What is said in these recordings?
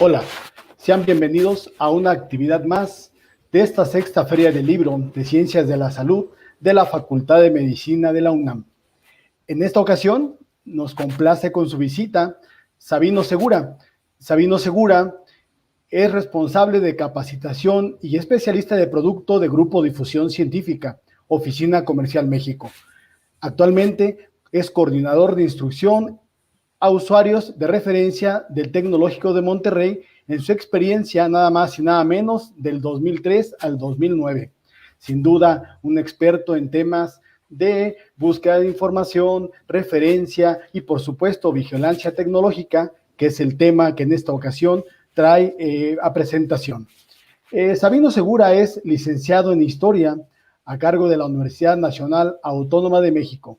Hola, sean bienvenidos a una actividad más de esta sexta Feria del Libro de Ciencias de la Salud de la Facultad de Medicina de la UNAM. En esta ocasión nos complace con su visita Sabino Segura. Sabino Segura es responsable de capacitación y especialista de producto de Grupo Difusión Científica, Oficina Comercial México. Actualmente es coordinador de instrucción a usuarios de referencia del Tecnológico de Monterrey en su experiencia nada más y nada menos del 2003 al 2009. Sin duda, un experto en temas de búsqueda de información, referencia y, por supuesto, vigilancia tecnológica, que es el tema que en esta ocasión trae a presentación. Sabino Segura es licenciado en Historia a cargo de la Universidad Nacional Autónoma de México,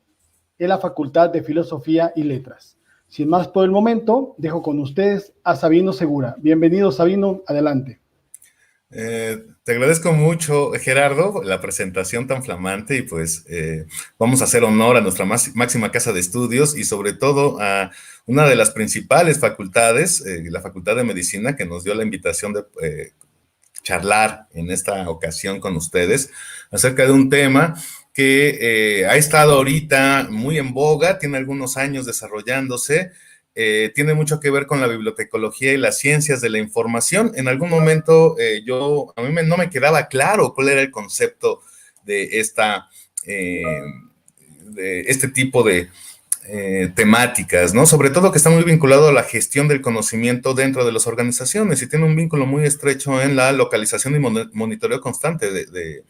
en la Facultad de Filosofía y Letras. Sin más por el momento, dejo con ustedes a Sabino Segura. Bienvenido, Sabino, adelante. Te agradezco mucho, Gerardo, la presentación tan flamante y pues vamos a hacer honor a nuestra máxima casa de estudios y sobre todo a una de las principales facultades, la Facultad de Medicina, que nos dio la invitación de charlar en esta ocasión con ustedes acerca de un tema que ha estado ahorita muy en boga, tiene algunos años desarrollándose, tiene mucho que ver con la bibliotecología y las ciencias de la información. En algún momento a mí no me quedaba claro cuál era el concepto de este tipo de temáticas, ¿no? Sobre todo que está muy vinculado a la gestión del conocimiento dentro de las organizaciones y tiene un vínculo muy estrecho en la localización y monitoreo constante de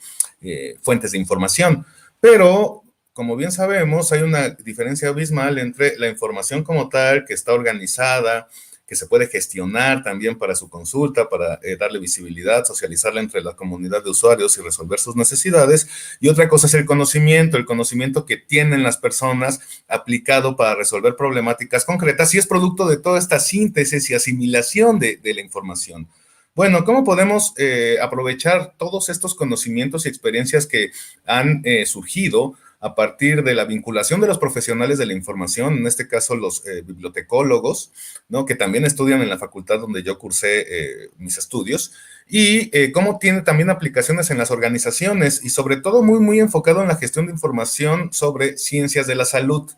fuentes de información. Pero, como bien sabemos, hay una diferencia abismal entre la información como tal, que está organizada, que se puede gestionar también para su consulta, para darle visibilidad, socializarla entre la comunidad de usuarios y resolver sus necesidades. Y otra cosa es el conocimiento que tienen las personas aplicado para resolver problemáticas concretas y es producto de toda esta síntesis y asimilación de la información. Bueno, ¿cómo podemos aprovechar todos estos conocimientos y experiencias que han surgido a partir de la vinculación de los profesionales de la información, en este caso los bibliotecólogos, ¿no? Que también estudian en la facultad donde yo cursé mis estudios, y cómo tiene también aplicaciones en las organizaciones y sobre todo muy enfocado en la gestión de información sobre ciencias de la salud.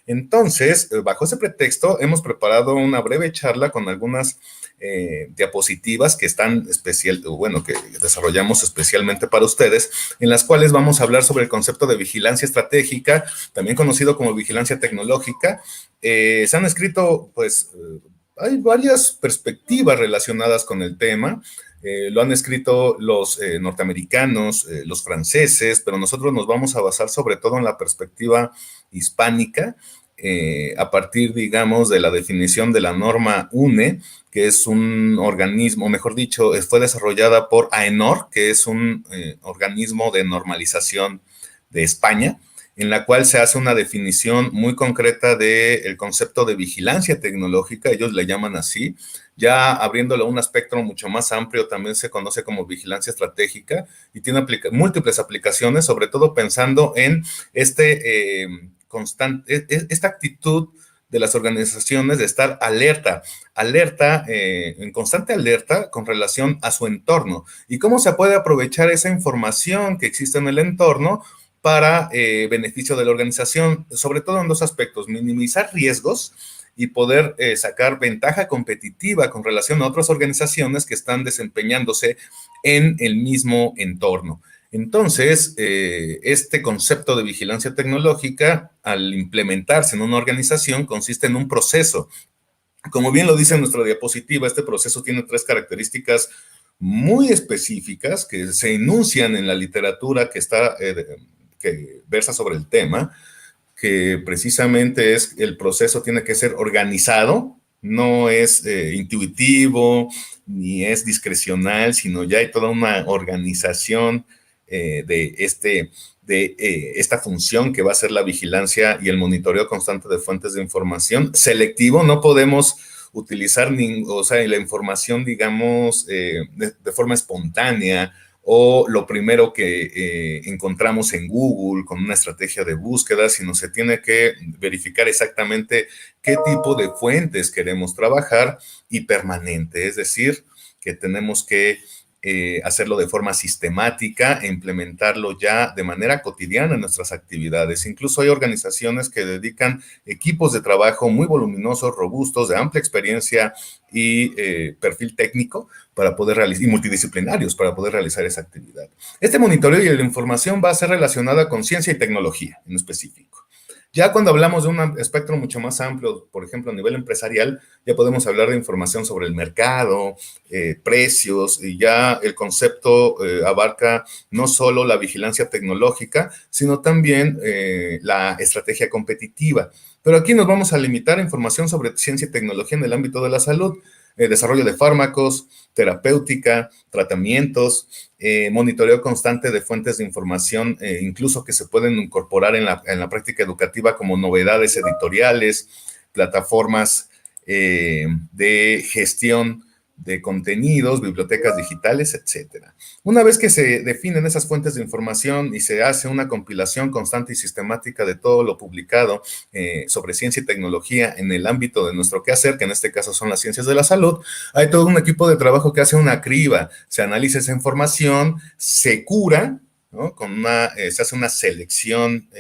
Entonces, bajo ese pretexto, hemos preparado una breve charla con algunas diapositivas que que desarrollamos especialmente para ustedes, en las cuales vamos a hablar sobre el concepto de vigilancia estratégica, también conocido como vigilancia tecnológica. Se han escrito, hay varias perspectivas relacionadas con el tema. Lo han escrito los norteamericanos, los franceses, pero nosotros nos vamos a basar sobre todo en la perspectiva hispánica, a partir, digamos, de la definición de la norma UNE, que es un organismo, mejor dicho, fue desarrollada por AENOR, que es un organismo de normalización de España, en la cual se hace una definición muy concreta del concepto de vigilancia tecnológica, ellos le llaman así, ya abriéndolo a un espectro mucho más amplio, también se conoce como vigilancia estratégica y tiene múltiples aplicaciones, sobre todo pensando en esta actitud de las organizaciones de estar en constante alerta con relación a su entorno y cómo se puede aprovechar esa información que existe en el entorno para beneficio de la organización, sobre todo en dos aspectos: minimizar riesgos y poder sacar ventaja competitiva con relación a otras organizaciones que están desempeñándose en el mismo entorno. Entonces, este concepto de vigilancia tecnológica, al implementarse en una organización, consiste en un proceso. Como bien lo dice en nuestra diapositiva, este proceso tiene tres características muy específicas que se enuncian en la literatura que versa sobre el tema, que precisamente el proceso tiene que ser organizado, no es intuitivo ni es discrecional, sino ya hay toda una organización de esta función que va a ser la vigilancia y el monitoreo constante de fuentes de información. Selectivo, no podemos utilizar la información, digamos, de forma espontánea o lo primero que encontramos en Google con una estrategia de búsqueda, sino se tiene que verificar exactamente qué tipo de fuentes queremos trabajar y permanente, es decir, que tenemos que hacerlo de forma sistemática e implementarlo ya de manera cotidiana en nuestras actividades. Incluso hay organizaciones que dedican equipos de trabajo muy voluminosos, robustos, de amplia experiencia y perfil técnico para poder realizar, y multidisciplinarios para poder realizar esa actividad. Este monitoreo y la información va a ser relacionada con ciencia y tecnología en específico. Ya cuando hablamos de un espectro mucho más amplio, por ejemplo, a nivel empresarial, ya podemos hablar de información sobre el mercado, precios, y ya el concepto abarca no solo la vigilancia tecnológica, sino también la estrategia competitiva. Pero aquí nos vamos a limitar a información sobre ciencia y tecnología en el ámbito de la salud, desarrollo de fármacos, terapéutica, tratamientos, monitoreo constante de fuentes de información, incluso que se pueden incorporar en la práctica educativa como novedades editoriales, plataformas de gestión de contenidos, bibliotecas digitales, etcétera. Una vez que se definen esas fuentes de información y se hace una compilación constante y sistemática de todo lo publicado sobre ciencia y tecnología en el ámbito de nuestro quehacer, que en este caso son las ciencias de la salud, hay todo un equipo de trabajo que hace una criba, se analiza esa información, se cura, ¿no? Se hace una selección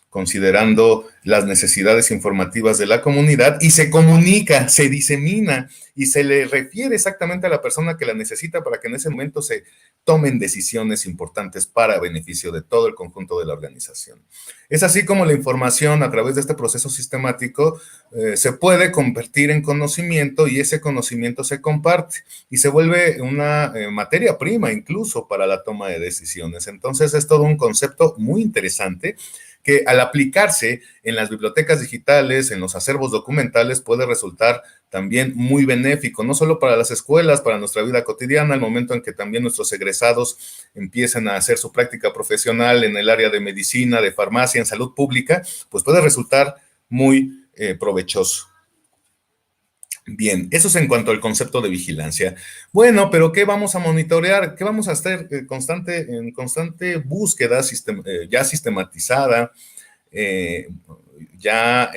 considerando las necesidades informativas de la comunidad y se comunica, se disemina y se le refiere exactamente a la persona que la necesita para que en ese momento se tomen decisiones importantes para beneficio de todo el conjunto de la organización. Es así como la información a través de este proceso sistemático se puede convertir en conocimiento y ese conocimiento se comparte y se vuelve una materia prima incluso para la toma de decisiones. Entonces es todo un concepto muy interesante que al aplicarse en las bibliotecas digitales, en los acervos documentales, puede resultar también muy benéfico, no solo para las escuelas, para nuestra vida cotidiana, al momento en que también nuestros egresados empiecen a hacer su práctica profesional en el área de medicina, de farmacia, en salud pública, pues puede resultar muy provechoso. Bien, eso es en cuanto al concepto de vigilancia. Bueno, pero ¿qué vamos a monitorear? ¿Qué vamos a hacer en constante búsqueda ya sistematizada,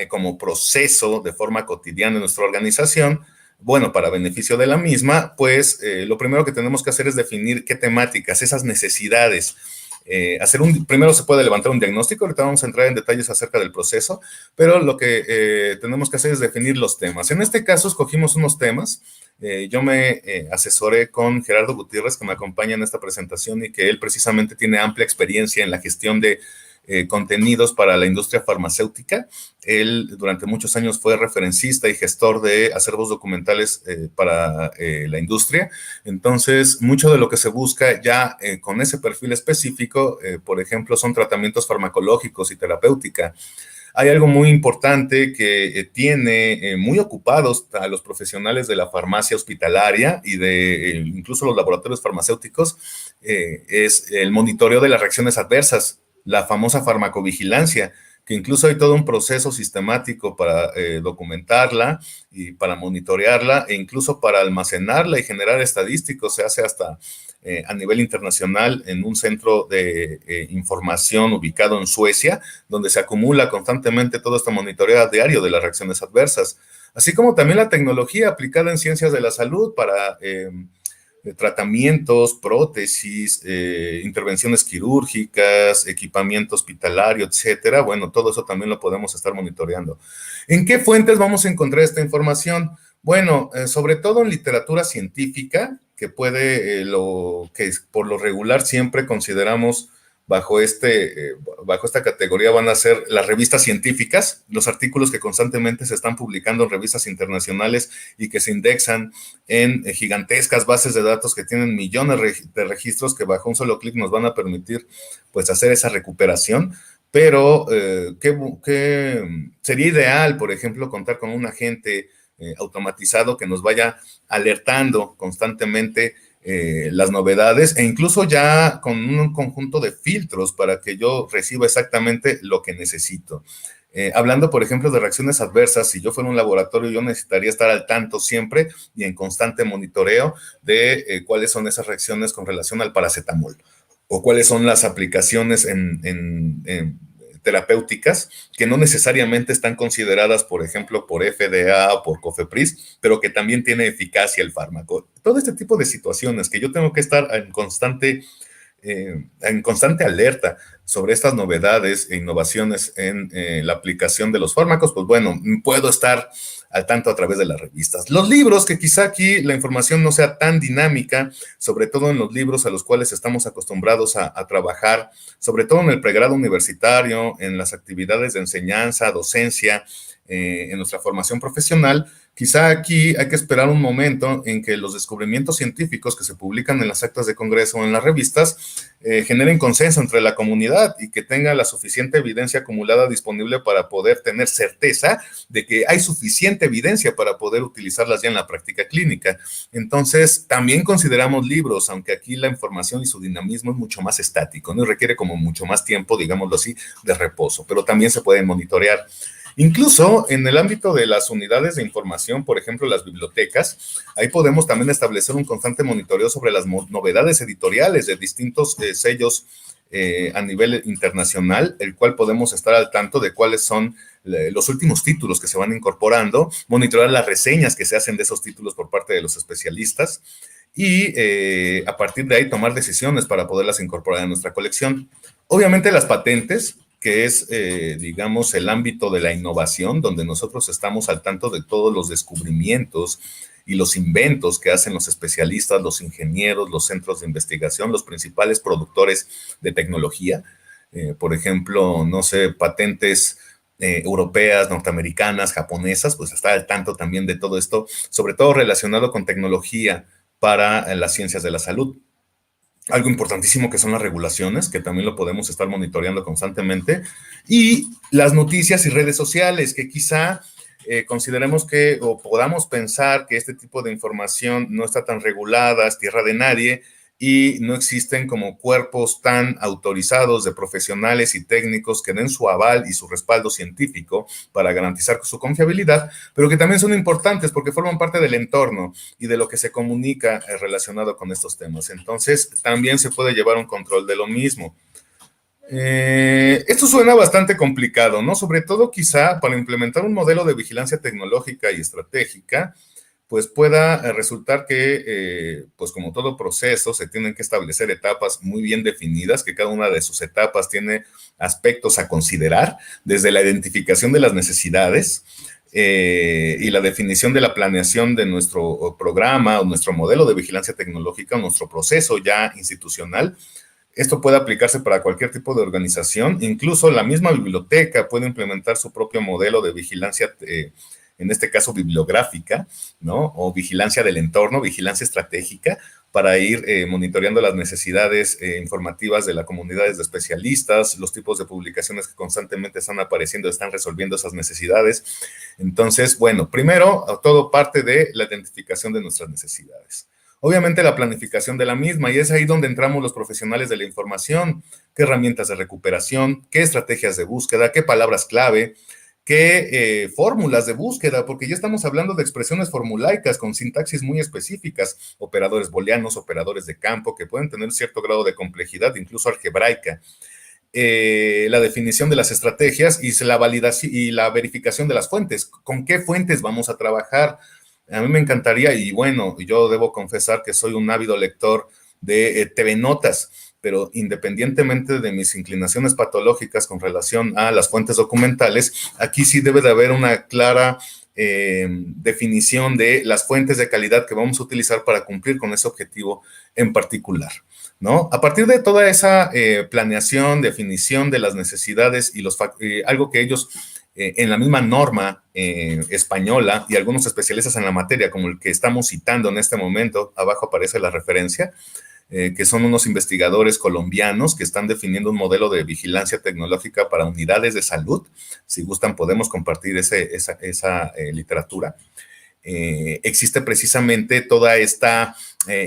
como proceso de forma cotidiana en nuestra organización? Bueno, para beneficio de la misma, pues lo primero que tenemos que hacer es definir qué temáticas, esas necesidades. Primero se puede levantar un diagnóstico, ahorita vamos a entrar en detalles acerca del proceso, pero lo que tenemos que hacer es definir los temas. En este caso escogimos unos temas, yo me asesoré con Gerardo Gutiérrez, que me acompaña en esta presentación y que él precisamente tiene amplia experiencia en la gestión de contenidos para la industria farmacéutica. Él durante muchos años fue referencista y gestor de acervos documentales para la industria. Entonces, mucho de lo que se busca ya con ese perfil específico, por ejemplo, son tratamientos farmacológicos y terapéutica. Hay algo muy importante que tiene muy ocupados a los profesionales de la farmacia hospitalaria y de incluso los laboratorios farmacéuticos, es el monitoreo de las reacciones adversas, la famosa farmacovigilancia, que incluso hay todo un proceso sistemático para documentarla y para monitorearla e incluso para almacenarla y generar estadísticos. Se hace hasta a nivel internacional en un centro de información ubicado en Suecia, donde se acumula constantemente todo este monitoreo diario de las reacciones adversas, así como también la tecnología aplicada en ciencias de la salud para tratamientos, prótesis, intervenciones quirúrgicas, equipamiento hospitalario, etcétera. Bueno, todo eso también lo podemos estar monitoreando. ¿En qué fuentes vamos a encontrar esta información? Bueno, sobre todo en literatura científica, que que por lo regular siempre consideramos bajo esta categoría van a ser las revistas científicas, los artículos que constantemente se están publicando en revistas internacionales y que se indexan en gigantescas bases de datos que tienen millones de registros que bajo un solo clic nos van a permitir pues hacer esa recuperación. Pero sería ideal, por ejemplo, contar con un agente automatizado que nos vaya alertando constantemente las novedades e incluso ya con un conjunto de filtros para que yo reciba exactamente lo que necesito. Hablando, por ejemplo, de reacciones adversas, si yo fuera un laboratorio, yo necesitaría estar al tanto siempre y en constante monitoreo de cuáles son esas reacciones con relación al paracetamol o cuáles son las aplicaciones en terapéuticas que no necesariamente están consideradas, por ejemplo, por FDA o por COFEPRIS, pero que también tiene eficacia el fármaco. Todo este tipo de situaciones que yo tengo que estar en constante alerta sobre estas novedades e innovaciones en la aplicación de los fármacos, pues bueno, puedo estar al tanto a través de las revistas. Los libros, que quizá aquí la información no sea tan dinámica, sobre todo en los libros a los cuales estamos acostumbrados a trabajar, sobre todo en el pregrado universitario, en las actividades de enseñanza, docencia, en nuestra formación profesional. Quizá aquí hay que esperar un momento en que los descubrimientos científicos que se publican en las actas de congreso o en las revistas generen consenso entre la comunidad y que tenga la suficiente evidencia acumulada disponible para poder tener certeza de que hay suficiente evidencia para poder utilizarlas ya en la práctica clínica. Entonces, también consideramos libros, aunque aquí la información y su dinamismo es mucho más estático, ¿no? Y requiere como mucho más tiempo, digámoslo así, de reposo, pero también se pueden monitorear. Incluso en el ámbito de las unidades de información, por ejemplo, las bibliotecas, ahí podemos también establecer un constante monitoreo sobre las novedades editoriales de distintos sellos a nivel internacional, el cual podemos estar al tanto de cuáles son los últimos títulos que se van incorporando, monitorear las reseñas que se hacen de esos títulos por parte de los especialistas y a partir de ahí tomar decisiones para poderlas incorporar en nuestra colección. Obviamente las patentes, que es, digamos, el ámbito de la innovación, donde nosotros estamos al tanto de todos los descubrimientos y los inventos que hacen los especialistas, los ingenieros, los centros de investigación, los principales productores de tecnología. Por ejemplo, no sé, patentes europeas, norteamericanas, japonesas, pues estar al tanto también de todo esto, sobre todo relacionado con tecnología para las ciencias de la salud. Algo importantísimo que son las regulaciones, que también lo podemos estar monitoreando constantemente, y las noticias y redes sociales, que quizá consideremos que o podamos pensar que este tipo de información no está tan regulada, es tierra de nadie, y no existen como cuerpos tan autorizados de profesionales y técnicos que den su aval y su respaldo científico para garantizar su confiabilidad, pero que también son importantes porque forman parte del entorno y de lo que se comunica relacionado con estos temas. Entonces, también se puede llevar un control de lo mismo. Esto suena bastante complicado, ¿no? Sobre todo quizá para implementar un modelo de vigilancia tecnológica y estratégica, pues pueda resultar que, pues como todo proceso, se tienen que establecer etapas muy bien definidas, que cada una de sus etapas tiene aspectos a considerar, desde la identificación de las necesidades y la definición de la planeación de nuestro programa o nuestro modelo de vigilancia tecnológica o nuestro proceso ya institucional. Esto puede aplicarse para cualquier tipo de organización, incluso la misma biblioteca puede implementar su propio modelo de vigilancia en este caso bibliográfica, ¿no? O vigilancia del entorno, vigilancia estratégica, para ir monitoreando las necesidades informativas de las comunidades de especialistas, los tipos de publicaciones que constantemente están apareciendo, están resolviendo esas necesidades. Entonces, bueno, primero, todo parte de la identificación de nuestras necesidades. Obviamente la planificación de la misma, y es ahí donde entramos los profesionales de la información, qué herramientas de recuperación, qué estrategias de búsqueda, qué palabras clave, qué fórmulas de búsqueda, porque ya estamos hablando de expresiones formulaicas con sintaxis muy específicas, operadores booleanos, operadores de campo, que pueden tener cierto grado de complejidad, incluso algebraica. La definición de las estrategias y la validación y la verificación de las fuentes. ¿Con qué fuentes vamos a trabajar? A mí me encantaría, y bueno, yo debo confesar que soy un ávido lector de TV Notas, pero independientemente de mis inclinaciones patológicas con relación a las fuentes documentales, aquí sí debe de haber una clara definición de las fuentes de calidad que vamos a utilizar para cumplir con ese objetivo en particular, ¿no? A partir de toda esa planeación, definición de las necesidades y algo que ellos en la misma norma española y algunos especialistas en la materia, como el que estamos citando en este momento, abajo aparece la referencia, que son unos investigadores colombianos que están definiendo un modelo de vigilancia tecnológica para unidades de salud. Si gustan, podemos compartir esa literatura. existe precisamente toda esta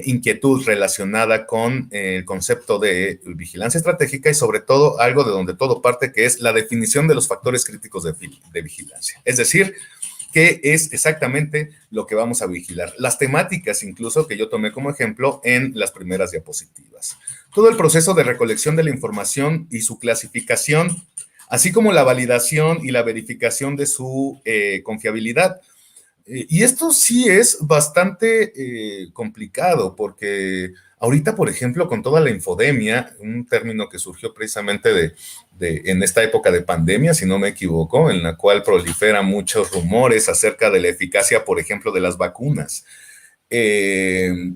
inquietud relacionada con el concepto de vigilancia estratégica y sobre todo algo de donde todo parte, que es la definición de los factores críticos de vigilancia. Es decir, ¿qué es exactamente lo que vamos a vigilar? Las temáticas incluso que yo tomé como ejemplo en las primeras diapositivas. Todo el proceso de recolección de la información y su clasificación, así como la validación y la verificación de su confiabilidad. Y esto sí es bastante complicado porque ahorita, por ejemplo, con toda la infodemia, un término que surgió precisamente en esta época de pandemia, si no me equivoco, en la cual proliferan muchos rumores acerca de la eficacia, por ejemplo, de las vacunas.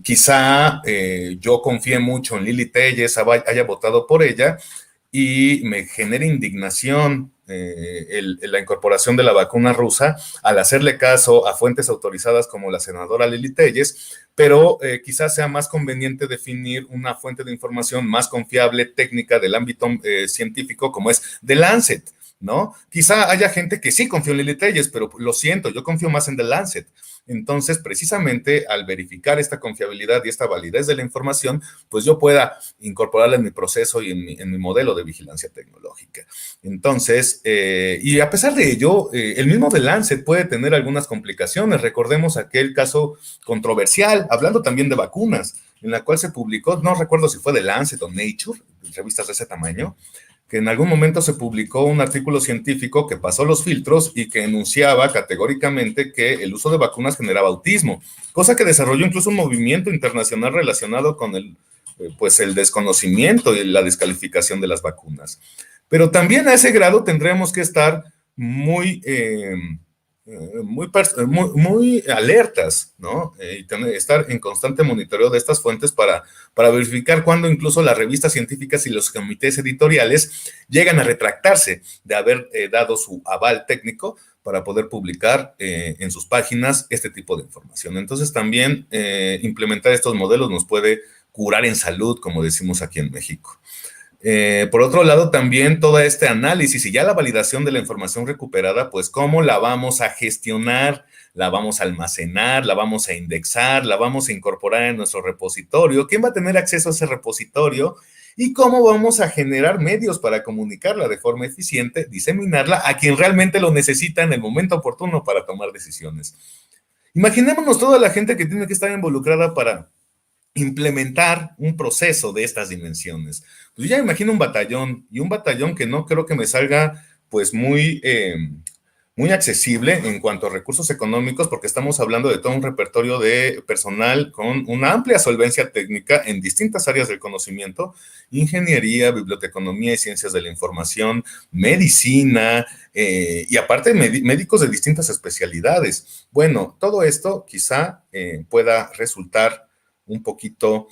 Quizá yo confíe mucho en Lili Telles, haya votado por ella y me genera indignación la incorporación de la vacuna rusa al hacerle caso a fuentes autorizadas como la senadora Lili Telles, pero quizás sea más conveniente definir una fuente de información más confiable, técnica del ámbito científico como es The Lancet, ¿no? Quizá haya gente que sí confío en Lili Telles, pero lo siento, yo confío más en The Lancet. Entonces, precisamente al verificar esta confiabilidad y esta validez de la información, pues yo pueda incorporarla en mi proceso y en mi modelo de vigilancia tecnológica. Entonces, y a pesar de ello, el mismo The Lancet puede tener algunas complicaciones. Recordemos aquel caso controversial, hablando también de vacunas, en la cual se publicó, no recuerdo si fue The Lancet o Nature, revistas de ese tamaño, que en algún momento se publicó un artículo científico que pasó los filtros y que enunciaba categóricamente que el uso de vacunas generaba autismo, cosa que desarrolló incluso un movimiento internacional relacionado con pues el desconocimiento y la descalificación de las vacunas. Pero también a ese grado tendremos que estar muy alertas, ¿no? Y estar en constante monitoreo de estas fuentes para verificar cuándo incluso las revistas científicas y los comités editoriales llegan a retractarse de haber dado su aval técnico para poder publicar en sus páginas este tipo de información. Entonces también implementar estos modelos nos puede curar en salud, como decimos aquí en México. Por otro lado, también todo este análisis y ya la validación de la información recuperada, pues cómo la vamos a gestionar, la vamos a almacenar, la vamos a indexar, la vamos a incorporar en nuestro repositorio, quién va a tener acceso a ese repositorio y cómo vamos a generar medios para comunicarla de forma eficiente, diseminarla a quien realmente lo necesita en el momento oportuno para tomar decisiones. Imaginémonos toda la gente que tiene que estar involucrada para implementar un proceso de estas dimensiones. Pues yo ya me imagino un batallón que no creo que me salga pues muy accesible en cuanto a recursos económicos, porque estamos hablando de todo un repertorio de personal con una amplia solvencia técnica en distintas áreas del conocimiento: ingeniería, biblioteconomía y ciencias de la información, medicina, y aparte médicos de distintas especialidades. Bueno, todo esto quizá pueda resultar un poquito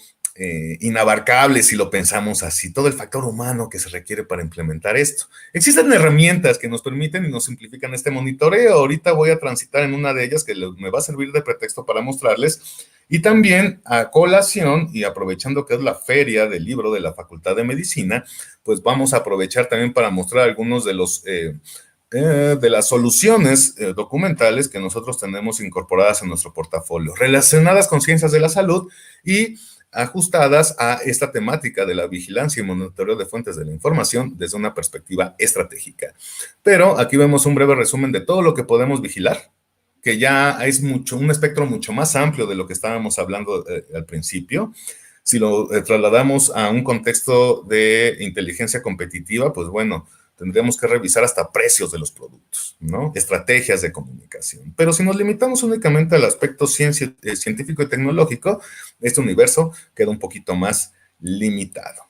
inabarcable si lo pensamos así, todo el factor humano que se requiere para implementar esto. Existen herramientas que nos permiten y nos simplifican este monitoreo. Ahorita voy a transitar en una de ellas que me va a servir de pretexto para mostrarles, y también a colación y aprovechando que es la feria del libro de la Facultad de Medicina, pues vamos a aprovechar también para mostrar algunos de los de las soluciones documentales que nosotros tenemos incorporadas en nuestro portafolio, relacionadas con ciencias de la salud y ajustadas a esta temática de la vigilancia y monitoreo de fuentes de la información desde una perspectiva estratégica. Pero aquí vemos un breve resumen de todo lo que podemos vigilar, que ya es un espectro mucho más amplio de lo que estábamos hablando al principio. Si lo trasladamos a un contexto de inteligencia competitiva, pues bueno, tendríamos que revisar hasta precios de los productos, ¿no? Estrategias de comunicación. Pero si nos limitamos únicamente al aspecto científico y tecnológico, este universo queda un poquito más limitado.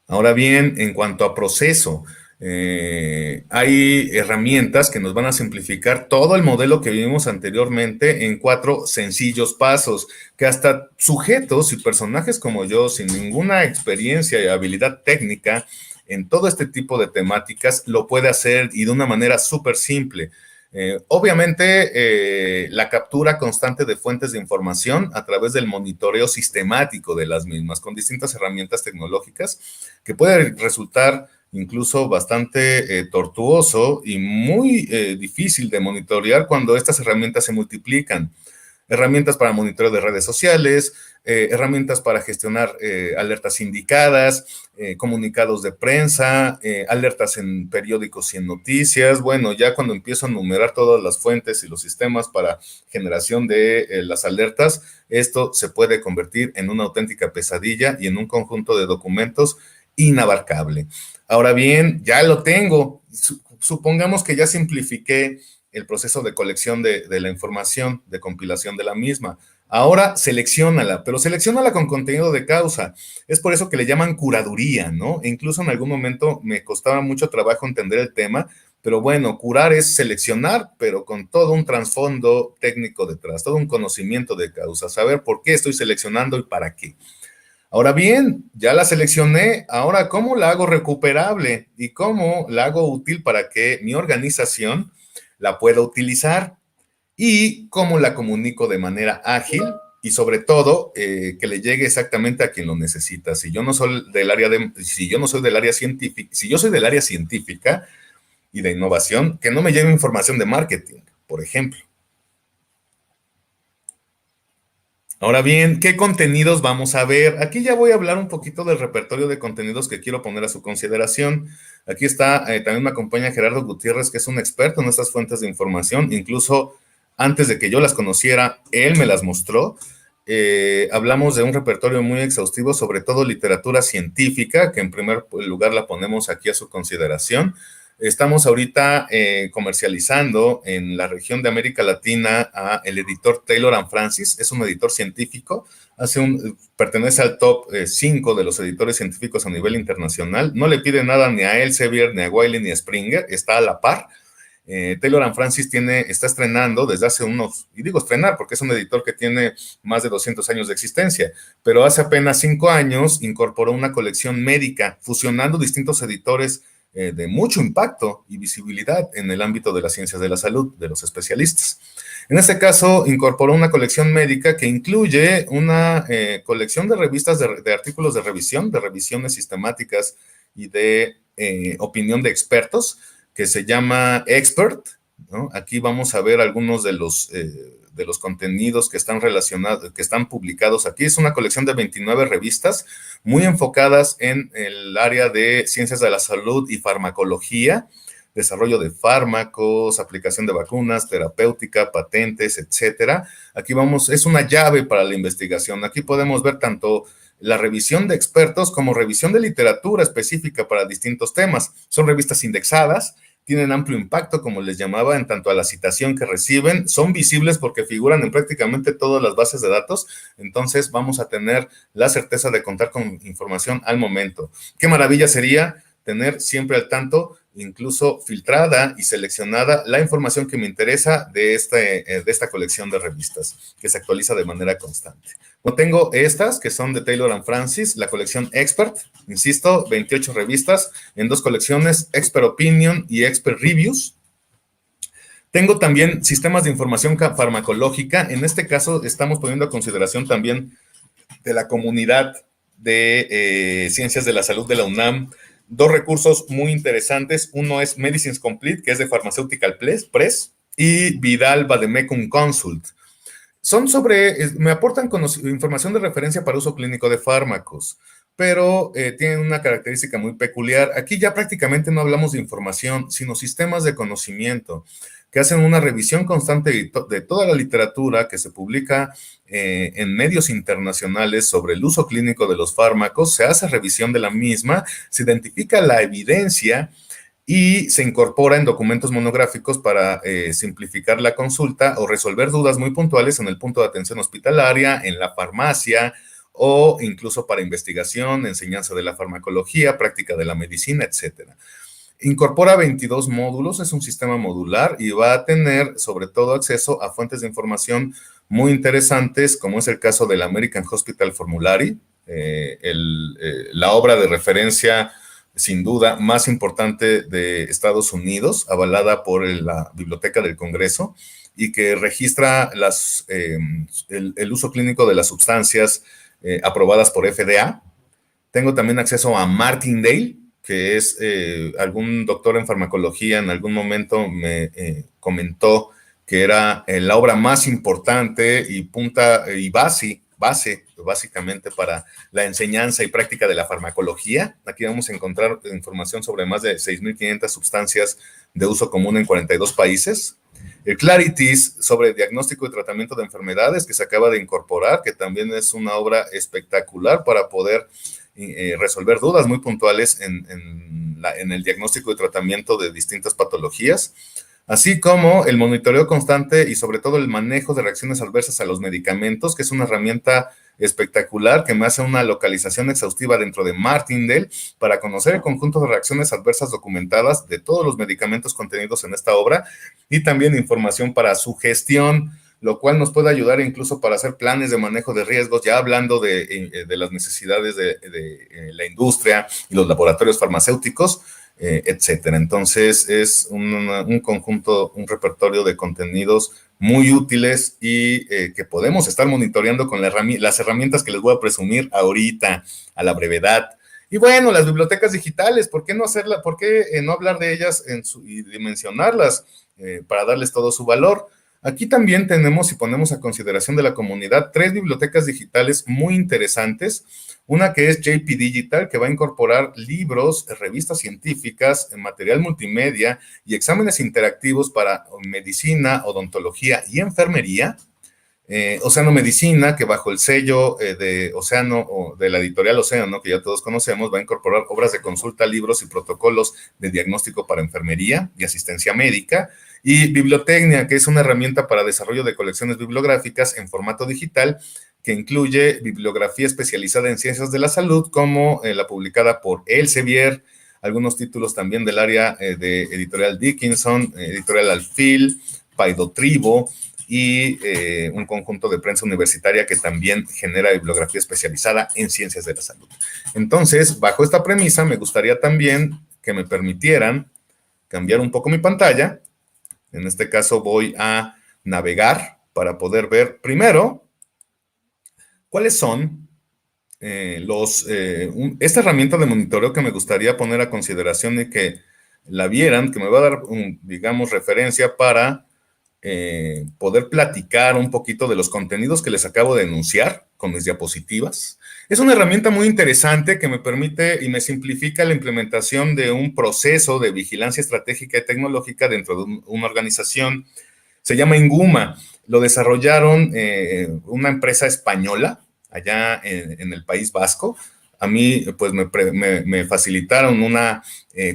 Ahora bien, en cuanto a proceso, hay herramientas que nos van a simplificar todo el modelo que vimos anteriormente en 4 sencillos pasos, que hasta sujetos y personajes como yo, sin ninguna experiencia y habilidad técnica en todo este tipo de temáticas, lo puede hacer y de una manera súper simple. Obviamente, la captura constante de fuentes de información a través del monitoreo sistemático de las mismas con distintas herramientas tecnológicas que puede resultar incluso bastante tortuoso y muy difícil de monitorear cuando estas herramientas se multiplican. Herramientas para monitoreo de redes sociales, herramientas para gestionar alertas indicadas, comunicados de prensa, alertas en periódicos y en noticias. Bueno, ya cuando empiezo a enumerar todas las fuentes y los sistemas para generación de las alertas, esto se puede convertir en una auténtica pesadilla y en un conjunto de documentos inabarcable. Ahora bien, ya lo tengo. Supongamos que ya simplifiqué el proceso de colección de la información, de compilación de la misma. Ahora selecciónala, pero selecciónala con contenido de causa. Es por eso que le llaman curaduría, ¿no? E incluso en algún momento me costaba mucho trabajo entender el tema, pero bueno, curar es seleccionar, pero con todo un trasfondo técnico detrás, todo un conocimiento de causa, saber por qué estoy seleccionando y para qué. Ahora bien, ya la seleccioné, ahora ¿cómo la hago recuperable y cómo la hago útil para que mi organización la pueda utilizar y cómo la comunico de manera ágil y sobre todo que le llegue exactamente a quien lo necesita? Si yo no soy del área científica, si yo soy del área científica y de innovación, que no me llegue información de marketing, por ejemplo. Ahora bien, ¿qué contenidos vamos a ver? Aquí ya voy a hablar un poquito del repertorio de contenidos que quiero poner a su consideración. Aquí está, también me acompaña Gerardo Gutiérrez, que es un experto en estas fuentes de información. Incluso antes de que yo las conociera, él me las mostró. Hablamos de un repertorio muy exhaustivo, sobre todo literatura científica, que en primer lugar la ponemos aquí a su consideración. Estamos ahorita comercializando en la región de América Latina a el editor Taylor & Francis. Es un editor científico, pertenece al top 5 de los editores científicos a nivel internacional. No le pide nada ni a Elsevier, ni a Wiley, ni a Springer, está a la par. Taylor & Francis está estrenando desde hace y digo estrenar porque es un editor que tiene más de 200 años de existencia, pero hace apenas 5 años incorporó una colección médica, fusionando distintos editores de mucho impacto y visibilidad en el ámbito de las ciencias de la salud, de los especialistas. En este caso, incorporó una colección médica que incluye una colección de revistas de artículos de revisiones sistemáticas y de opinión de expertos, que se llama Expert, ¿no? Aquí vamos a ver algunos de los contenidos que están relacionados, que están publicados aquí. Es una colección de 29 revistas muy enfocadas en el área de ciencias de la salud y farmacología, desarrollo de fármacos, aplicación de vacunas, terapéutica, patentes, etcétera. Aquí es una llave para la investigación. Aquí podemos ver tanto la revisión de expertos como revisión de literatura específica para distintos temas. Son revistas indexadas, tienen amplio impacto, como les llamaba, en tanto a la citación que reciben, son visibles porque figuran en prácticamente todas las bases de datos, entonces vamos a tener la certeza de contar con información al momento. Qué maravilla sería tener siempre al tanto, incluso filtrada y seleccionada, la información que me interesa de esta colección de revistas, que se actualiza de manera constante. Tengo estas, que son de Taylor & Francis, la colección Expert, insisto, 28 revistas en 2 colecciones, Expert Opinion y Expert Reviews. Tengo también sistemas de información farmacológica. En este caso, estamos poniendo a consideración también de la comunidad de ciencias de la salud de la UNAM, 2 recursos muy interesantes. Uno es Medicines Complete, que es de Pharmaceutical Press, y Vidal Vademecum Consult. Me aportan información de referencia para uso clínico de fármacos, pero tienen una característica muy peculiar. Aquí ya prácticamente no hablamos de información, sino sistemas de conocimiento que hacen una revisión constante de toda la literatura que se publica en medios internacionales sobre el uso clínico de los fármacos. Se hace revisión de la misma, se identifica la evidencia y se incorpora en documentos monográficos para simplificar la consulta o resolver dudas muy puntuales en el punto de atención hospitalaria, en la farmacia o incluso para investigación, enseñanza de la farmacología, práctica de la medicina, etcétera. Incorpora 22 módulos, es un sistema modular y va a tener sobre todo acceso a fuentes de información muy interesantes, como es el caso del American Hospital Formulary, la obra de referencia sin duda más importante de Estados Unidos, avalada por la Biblioteca del Congreso y que registra el uso clínico de las sustancias aprobadas por FDA. Tengo también acceso a Martindale, que es algún doctor en farmacología, en algún momento me comentó que era la obra más importante y punta y base básicamente para la enseñanza y práctica de la farmacología. Aquí vamos a encontrar información sobre más de 6.500 sustancias de uso común en 42 países. El Clarities sobre diagnóstico y tratamiento de enfermedades, que se acaba de incorporar, que también es una obra espectacular para poder resolver dudas muy puntuales en el diagnóstico y tratamiento de distintas patologías, así como el monitoreo constante y sobre todo el manejo de reacciones adversas a los medicamentos, que es una herramienta espectacular que me hace una localización exhaustiva dentro de Martindale para conocer el conjunto de reacciones adversas documentadas de todos los medicamentos contenidos en esta obra y también información para su gestión, lo cual nos puede ayudar incluso para hacer planes de manejo de riesgos, ya hablando de las necesidades de la industria y los laboratorios farmacéuticos, etcétera. Entonces es un conjunto, un repertorio de contenidos muy útiles y que podemos estar monitoreando con las herramientas que les voy a presumir ahorita a la brevedad. Y bueno, las bibliotecas digitales, ¿por qué no hacerla? ¿Por qué no hablar de ellas y dimensionarlas para darles todo su valor? Aquí también tenemos y ponemos a consideración de la comunidad 3 bibliotecas digitales muy interesantes. Una que es JP Digital, que va a incorporar libros, revistas científicas, material multimedia y exámenes interactivos para medicina, odontología y enfermería. Océano Medicina, que bajo el sello de Océano, o de la editorial Océano, que ya todos conocemos, va a incorporar obras de consulta, libros y protocolos de diagnóstico para enfermería y asistencia médica. Y Bibliotecnia, que es una herramienta para desarrollo de colecciones bibliográficas en formato digital, que incluye bibliografía especializada en ciencias de la salud, como la publicada por Elsevier, algunos títulos también del área de editorial Dickinson, editorial Alfil, Paidotribo, y un conjunto de prensa universitaria que también genera bibliografía especializada en ciencias de la salud. Entonces, bajo esta premisa, me gustaría también que me permitieran cambiar un poco mi pantalla. En este caso voy a navegar para poder ver primero cuáles son esta herramienta de monitoreo que me gustaría poner a consideración y que la vieran, que me va a dar, digamos, referencia para poder platicar un poquito de los contenidos que les acabo de enunciar con mis diapositivas. Es una herramienta muy interesante que me permite y me simplifica la implementación de un proceso de vigilancia estratégica y tecnológica dentro de una organización. Se llama Inguma. Lo desarrollaron una empresa española allá en el País Vasco. A mí, pues, me facilitaron una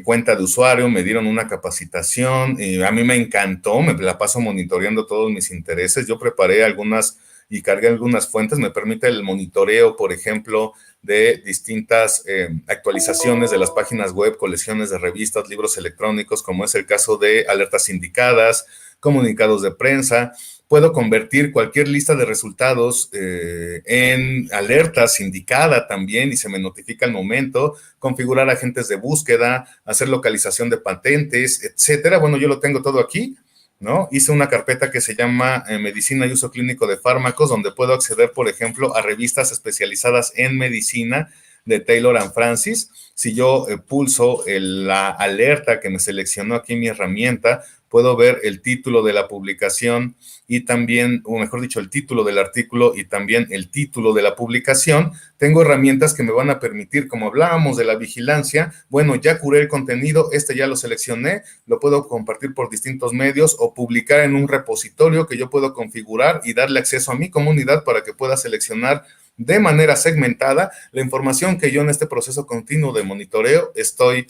cuenta de usuario, me dieron una capacitación, y a mí me encantó, me la paso monitoreando todos mis intereses. Yo preparé algunas y cargué algunas fuentes, me permite el monitoreo, por ejemplo, de distintas actualizaciones de las páginas web, colecciones de revistas, libros electrónicos, como es el caso de alertas sindicadas, comunicados de prensa. Puedo convertir cualquier lista de resultados en alerta sindicada también y se me notifica al momento, configurar agentes de búsqueda, hacer localización de patentes, etcétera. Bueno, yo lo tengo todo aquí, ¿no? Hice una carpeta que se llama Medicina y Uso Clínico de Fármacos, donde puedo acceder, por ejemplo, a revistas especializadas en medicina de Taylor & Francis. Si yo pulso la alerta que me seleccionó aquí mi herramienta, puedo ver el título de la publicación y también, o mejor dicho, el título del artículo y también el título de la publicación. Tengo herramientas que me van a permitir, como hablábamos de la vigilancia, bueno, ya curé el contenido, ya lo seleccioné, lo puedo compartir por distintos medios o publicar en un repositorio que yo puedo configurar y darle acceso a mi comunidad para que pueda seleccionar de manera segmentada la información que yo en este proceso continuo de monitoreo estoy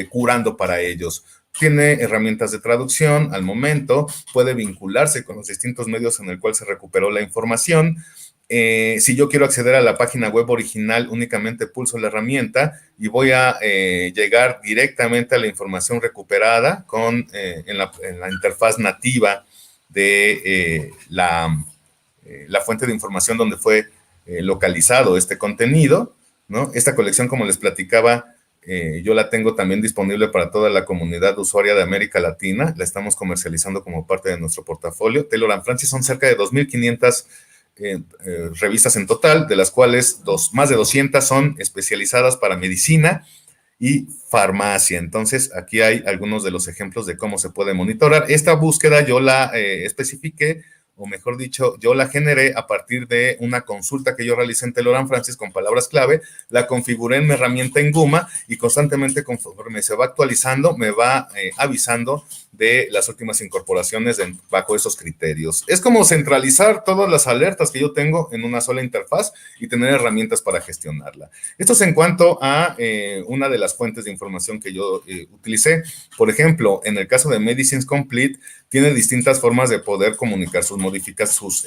curando para ellos. Tiene herramientas de traducción al momento, puede vincularse con los distintos medios en el cual se recuperó la información. Si yo quiero acceder a la página web original, únicamente pulso la herramienta y voy a llegar directamente a la información recuperada en la interfaz nativa de la fuente de información donde fue localizado este contenido, ¿no? Esta colección, como les platicaba, yo la tengo también disponible para toda la comunidad usuaria de América Latina. La estamos comercializando como parte de nuestro portafolio. Taylor & Francis son cerca de 2.500 revistas en total, de las cuales más de 200 son especializadas para medicina y farmacia. Entonces, aquí hay algunos de los ejemplos de cómo se puede monitorar. Esta búsqueda yo la especifiqué, o mejor dicho, yo la generé a partir de una consulta que yo realicé en Telegram Francis con palabras clave, la configuré en mi herramienta en Guma y constantemente conforme se va actualizando, me va avisando de las últimas incorporaciones bajo esos criterios. Es como centralizar todas las alertas que yo tengo en una sola interfaz y tener herramientas para gestionarla. Esto es en cuanto a una de las fuentes de información que yo utilicé. Por ejemplo, en el caso de Medicines Complete, tiene distintas formas de poder comunicar sus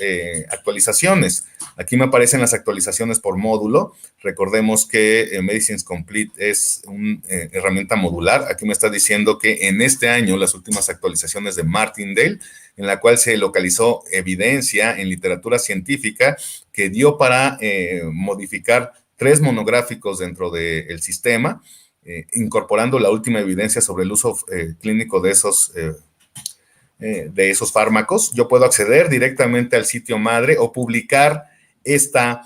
actualizaciones. Aquí me aparecen las actualizaciones por módulo. Recordemos que Medicines Complete es una herramienta modular. Aquí me está diciendo que en este año las últimas actualizaciones de Martindale, en la cual se localizó evidencia en literatura científica que dio para modificar 3 monográficos dentro del sistema, incorporando la última evidencia sobre el uso clínico de esos fármacos. Yo puedo acceder directamente al sitio madre o publicar esta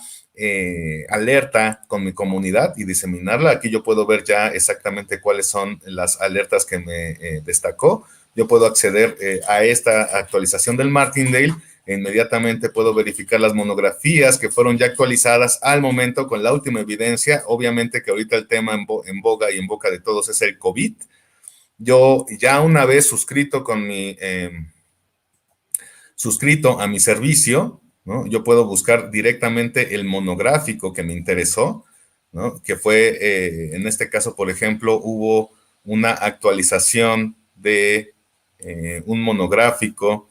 alerta con mi comunidad y diseminarla. Aquí yo puedo ver ya exactamente cuáles son las alertas que me destacó. Yo puedo acceder a esta actualización del Martindale e inmediatamente puedo verificar las monografías que fueron ya actualizadas al momento con la última evidencia. Obviamente que ahorita el tema en boga y en boca de todos es el COVID. Yo ya una vez suscrito a mi servicio, ¿no? Yo puedo buscar directamente el monográfico que me interesó, ¿no? Que fue, en este caso, por ejemplo, hubo una actualización de un monográfico,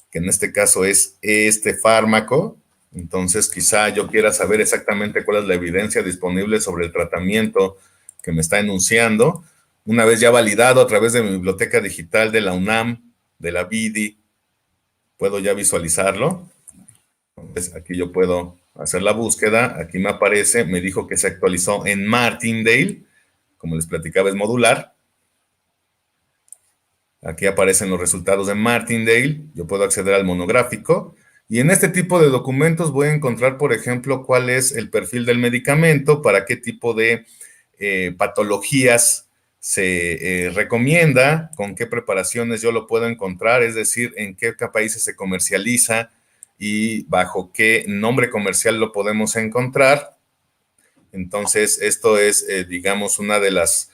que en este caso es este fármaco. Entonces, quizá yo quiera saber exactamente cuál es la evidencia disponible sobre el tratamiento que me está enunciando. Una vez ya validado a través de mi biblioteca digital de la UNAM, de la BIDI, puedo ya visualizarlo. Entonces, aquí yo puedo hacer la búsqueda. Aquí me aparece, me dijo que se actualizó en Martindale. Como les platicaba, es modular. Aquí aparecen los resultados de Martindale. Yo puedo acceder al monográfico. Y en este tipo de documentos voy a encontrar, por ejemplo, cuál es el perfil del medicamento, para qué tipo de patologías se recomienda, con qué preparaciones yo lo puedo encontrar, es decir, en qué países se comercializa y bajo qué nombre comercial lo podemos encontrar. Entonces, esto es, digamos, una de las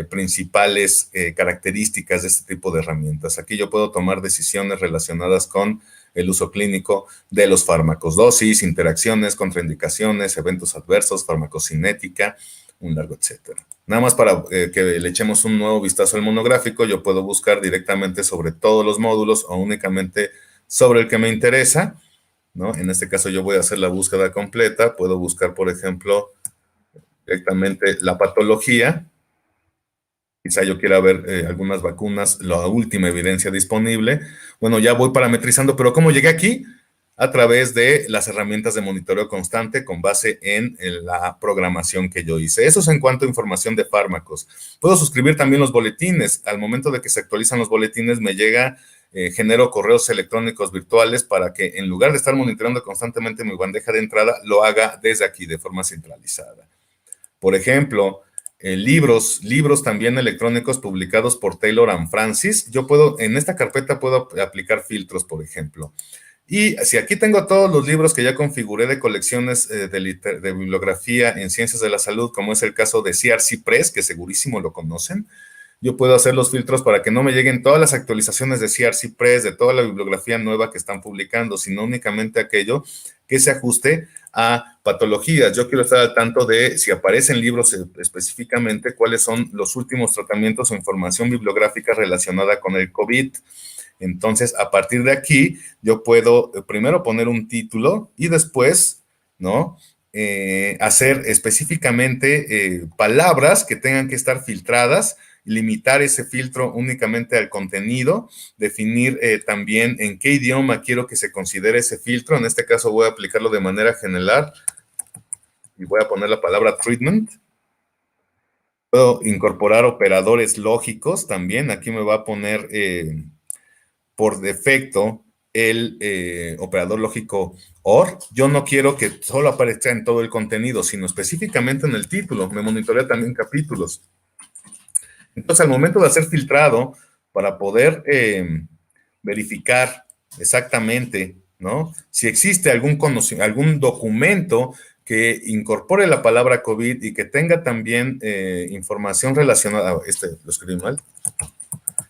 principales características de este tipo de herramientas. Aquí yo puedo tomar decisiones relacionadas con el uso clínico de los fármacos, dosis, interacciones, contraindicaciones, eventos adversos, farmacocinética, un largo etcétera. Nada más para que le echemos un nuevo vistazo al monográfico, yo puedo buscar directamente sobre todos los módulos o únicamente sobre el que me interesa, ¿no? En este caso yo voy a hacer la búsqueda completa, puedo buscar, por ejemplo, directamente la patología. Quizá yo quiera ver algunas vacunas, la última evidencia disponible. Bueno, ya voy parametrizando, pero ¿cómo llegué aquí? A través de las herramientas de monitoreo constante con base en la programación que yo hice. Eso es en cuanto a información de fármacos. Puedo suscribir también los boletines. Al momento de que se actualizan los boletines, me llega, genero correos electrónicos virtuales para que en lugar de estar monitoreando constantemente mi bandeja de entrada, lo haga desde aquí de forma centralizada. Por ejemplo, libros también electrónicos publicados por Taylor and Francis. Yo puedo, en esta carpeta puedo aplicar filtros, por ejemplo. Y si aquí tengo todos los libros que ya configuré de colecciones de bibliografía en ciencias de la salud, como es el caso de CRC Press, que segurísimo lo conocen, yo puedo hacer los filtros para que no me lleguen todas las actualizaciones de CRC Press, de toda la bibliografía nueva que están publicando, sino únicamente aquello que se ajuste a patologías. Yo quiero estar al tanto de si aparecen libros específicamente, cuáles son los últimos tratamientos o información bibliográfica relacionada con el COVID. Entonces, a partir de aquí, yo puedo primero poner un título y después, ¿no? Hacer específicamente palabras que tengan que estar filtradas, limitar ese filtro únicamente al contenido, definir también en qué idioma quiero que se considere ese filtro. En este caso voy a aplicarlo de manera general y voy a poner la palabra treatment. Puedo incorporar operadores lógicos también. Aquí me va a poner por defecto el operador lógico OR. Yo no quiero que solo aparezca en todo el contenido, sino específicamente en el título. Me monitorea también capítulos. Entonces, al momento de hacer filtrado, para poder verificar exactamente, ¿no?, si existe algún documento que incorpore la palabra COVID y que tenga también información relacionada, lo escribí mal,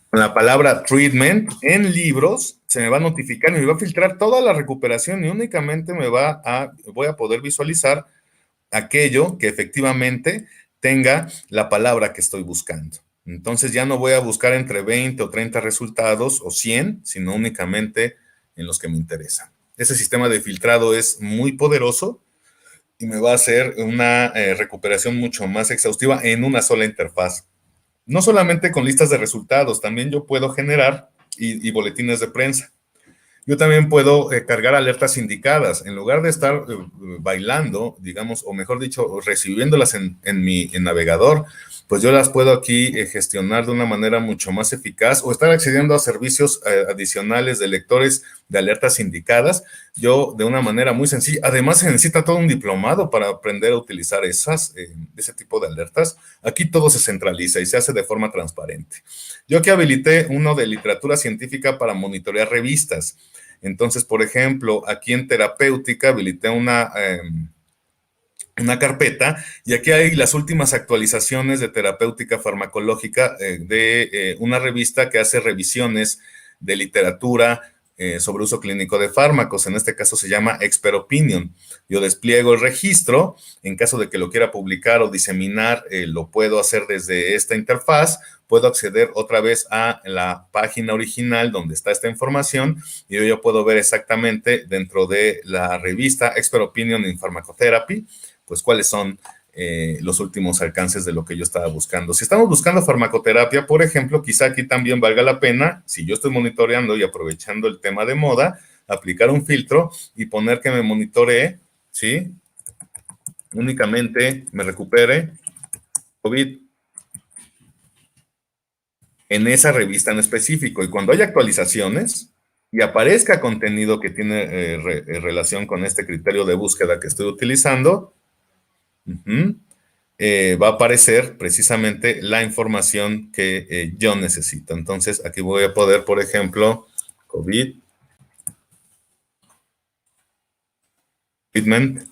con la palabra treatment en libros, se me va a notificar y me va a filtrar toda la recuperación y únicamente voy a poder visualizar aquello que efectivamente tenga la palabra que estoy buscando. Entonces ya no voy a buscar entre 20 o 30 resultados o 100, sino únicamente en los que me interesan. Ese sistema de filtrado es muy poderoso y me va a hacer una recuperación mucho más exhaustiva en una sola interfaz. No solamente con listas de resultados, también yo puedo generar y boletines de prensa. Yo también puedo cargar alertas indicadas. En lugar de estar bailando, digamos, o mejor dicho, recibiéndolas en mi navegador, pues yo las puedo aquí gestionar de una manera mucho más eficaz o estar accediendo a servicios adicionales de lectores de alertas indicadas, yo de una manera muy sencilla. Además, se necesita todo un diplomado para aprender a utilizar ese tipo de alertas. Aquí todo se centraliza y se hace de forma transparente. Yo aquí habilité uno de literatura científica para monitorear revistas. Entonces, por ejemplo, aquí en terapéutica habilité una carpeta y aquí hay las últimas actualizaciones de terapéutica farmacológica de una revista que hace revisiones de literatura sobre uso clínico de fármacos. En este caso se llama Expert Opinion. Yo despliego el registro. En caso de que lo quiera publicar o diseminar, lo puedo hacer desde esta interfaz. Puedo acceder otra vez a la página original donde está esta información y yo ya puedo ver exactamente dentro de la revista Expert Opinion in Pharmacotherapy, pues cuáles son los últimos alcances de lo que yo estaba buscando. Si estamos buscando farmacoterapia, por ejemplo, quizá aquí también valga la pena, si yo estoy monitoreando y aprovechando el tema de moda, aplicar un filtro y poner que me monitoree, ¿sí? Únicamente me recupere COVID en esa revista en específico. Y cuando haya actualizaciones y aparezca contenido que tiene relación con este criterio de búsqueda que estoy utilizando, va a aparecer precisamente la información que yo necesito. Entonces, aquí voy a poder, por ejemplo, COVID, treatment.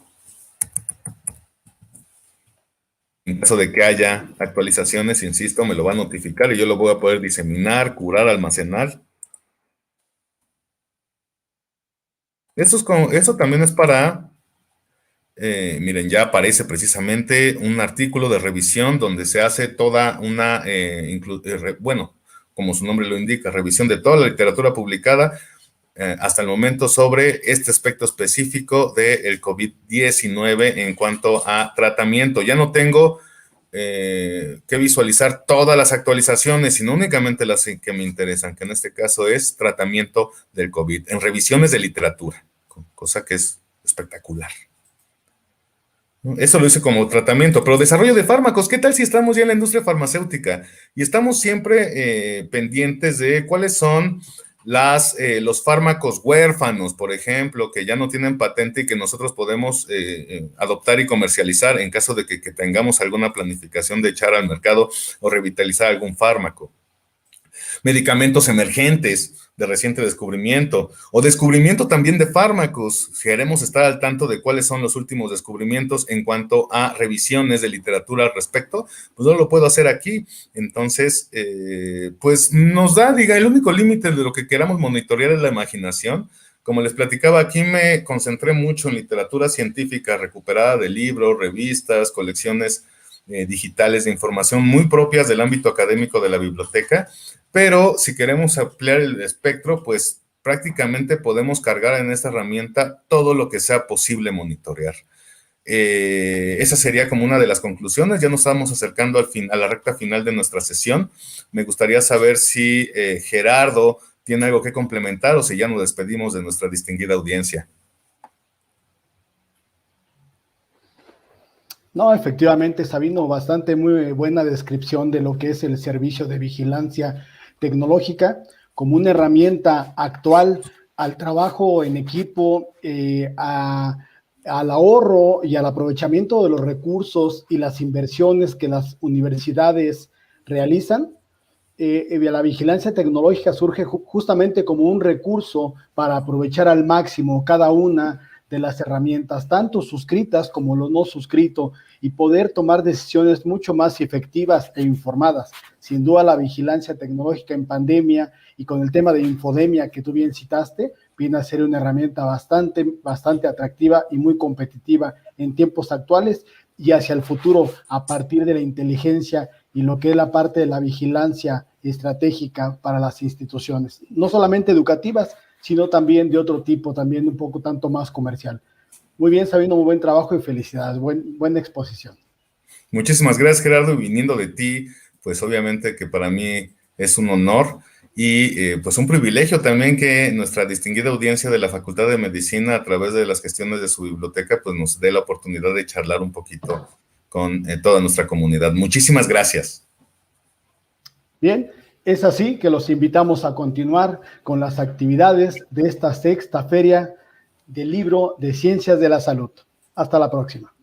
En caso de que haya actualizaciones, insisto, me lo va a notificar y yo lo voy a poder diseminar, curar, almacenar. Eso también es para... miren, ya aparece precisamente un artículo de revisión donde se hace toda una, bueno, como su nombre lo indica, revisión de toda la literatura publicada hasta el momento sobre este aspecto específico del COVID-19 en cuanto a tratamiento. Ya no tengo que visualizar todas las actualizaciones, sino únicamente las que me interesan, que en este caso es tratamiento del COVID, en revisiones de literatura, cosa que es espectacular. Eso lo hice como tratamiento, pero desarrollo de fármacos, ¿qué tal si estamos ya en la industria farmacéutica y estamos siempre pendientes de cuáles son los fármacos huérfanos, por ejemplo, que ya no tienen patente y que nosotros podemos adoptar y comercializar en caso de que tengamos alguna planificación de echar al mercado o revitalizar algún fármaco? Medicamentos emergentes de reciente descubrimiento o descubrimiento también de fármacos. Si queremos estar al tanto de cuáles son los últimos descubrimientos en cuanto a revisiones de literatura al respecto, pues no lo puedo hacer aquí. Entonces, pues nos da, el único límite de lo que queramos monitorear es la imaginación. Como les platicaba, aquí me concentré mucho en literatura científica recuperada de libros, revistas, colecciones digitales de información muy propias del ámbito académico de la biblioteca. Pero si queremos ampliar el espectro, pues prácticamente podemos cargar en esta herramienta todo lo que sea posible monitorear. Esa sería como una de las conclusiones. Ya nos estamos acercando a la recta final de nuestra sesión. Me gustaría saber si Gerardo tiene algo que complementar o si ya nos despedimos de nuestra distinguida audiencia. No, efectivamente, Sabino, muy buena descripción de lo que es el servicio de vigilancia tecnológica como una herramienta actual al trabajo en equipo, al ahorro y al aprovechamiento de los recursos y las inversiones que las universidades realizan. La vigilancia tecnológica surge justamente como un recurso para aprovechar al máximo cada una de las herramientas, tanto suscritas como lo no suscrito, y poder tomar decisiones mucho más efectivas e informadas. Sin duda, la vigilancia tecnológica en pandemia y con el tema de infodemia que tú bien citaste, viene a ser una herramienta bastante atractiva y muy competitiva en tiempos actuales y hacia el futuro, a partir de la inteligencia y lo que es la parte de la vigilancia estratégica para las instituciones, no solamente educativas, sino también de otro tipo, también un poco tanto más comercial. Muy bien, Sabino, muy buen trabajo y felicidades, buena exposición. Muchísimas gracias, Gerardo, viniendo de ti, pues obviamente que para mí es un honor y pues un privilegio también que nuestra distinguida audiencia de la Facultad de Medicina, a través de las gestiones de su biblioteca, pues nos dé la oportunidad de charlar un poquito con toda nuestra comunidad. Muchísimas gracias. Bien, es así que los invitamos a continuar con las actividades de esta sexta feria del libro de Ciencias de la Salud. Hasta la próxima.